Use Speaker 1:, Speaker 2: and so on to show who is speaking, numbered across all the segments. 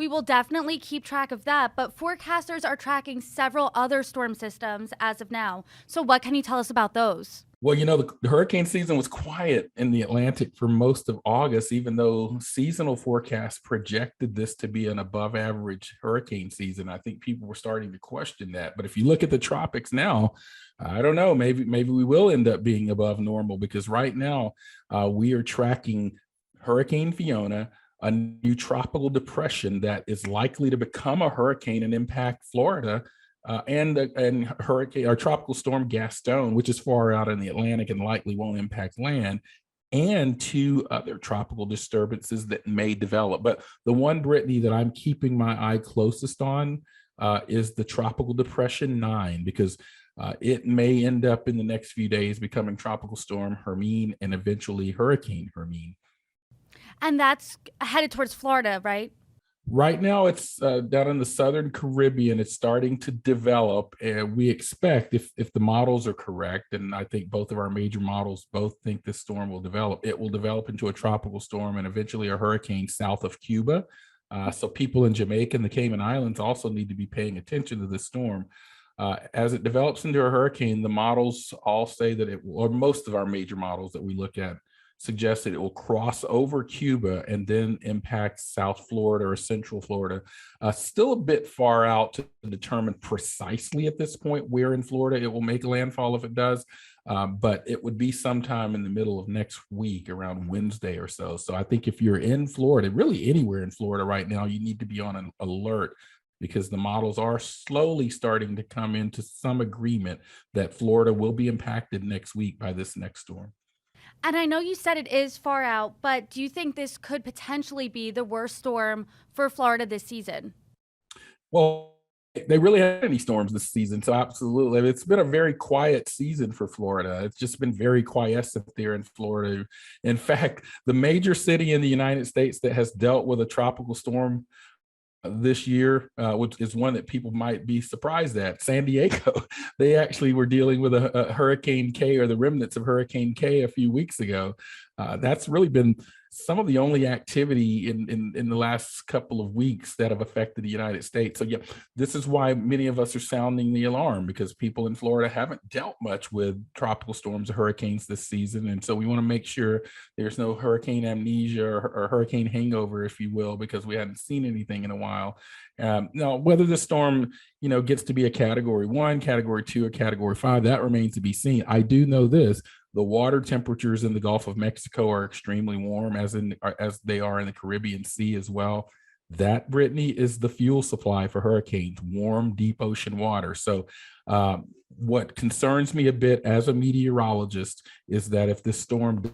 Speaker 1: We will definitely keep track of that, but forecasters are tracking several other storm systems as of now. So, what can you tell us about those?
Speaker 2: Well, the hurricane season was quiet in the Atlantic for most of August, even though seasonal forecasts projected this to be an above average hurricane season. I think people were starting to question that. But if you look at the tropics now, I don't know, maybe we will end up being above normal because right now we are tracking Hurricane Fiona, a new tropical depression that is likely to become a hurricane and impact Florida and hurricane or tropical storm Gaston, which is far out in the Atlantic and likely won't impact land, and two other tropical disturbances that may develop. But the one, Brittany, that I'm keeping my eye closest on is the tropical depression 9, because it may end up in the next few days becoming tropical storm Hermine and eventually Hurricane Hermine.
Speaker 1: And that's headed towards Florida, right?
Speaker 2: Right now, it's down in the Southern Caribbean. It's starting to develop, and we expect, if the models are correct, and I think both of our major models both think this storm will develop, it will develop into a tropical storm and eventually a hurricane south of Cuba. So people in Jamaica and the Cayman Islands also need to be paying attention to this storm. As it develops into a hurricane, the models all say that it will, or most of our major models that we look at suggests that it will cross over Cuba and then impact South Florida or Central Florida. Still a bit far out to determine precisely at this point where in Florida it will make landfall if it does, but it would be sometime in the middle of next week, around Wednesday or so. So I think if you're in Florida, really anywhere in Florida right now, you need to be on an alert because the models are slowly starting to come into some agreement that Florida will be impacted next week by this next storm.
Speaker 1: And I know you said it is far out, but do you think this could potentially be the worst storm for Florida this season?
Speaker 2: Well, they really had any storms this season, so absolutely. It's been a very quiet season for Florida. It's just been very quiescent there in Florida. In fact, the major city in the United States that has dealt with a tropical storm this year, which is one that people might be surprised at, San Diego. They actually were dealing with a Hurricane K or the remnants of Hurricane K a few weeks ago. That's really been some of the only activity in the last couple of weeks that have affected the United States. So yeah, this is why many of us are sounding the alarm because people in Florida haven't dealt much with tropical storms or hurricanes this season, and so we want to make sure there's no hurricane amnesia or hurricane hangover, if you will, because we hadn't seen anything in a while. Now, whether the storm, gets to be a category 1, category 2, or category 5, that remains to be seen. I do know this: the water temperatures in the Gulf of Mexico are extremely warm, as they are in the Caribbean Sea as well. That, Brittany, is the fuel supply for hurricanes: warm, deep ocean water. So, what concerns me a bit as a meteorologist is that if this storm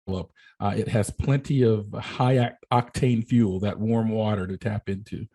Speaker 2: develops, it has plenty of high octane fuel, that warm water, to tap into.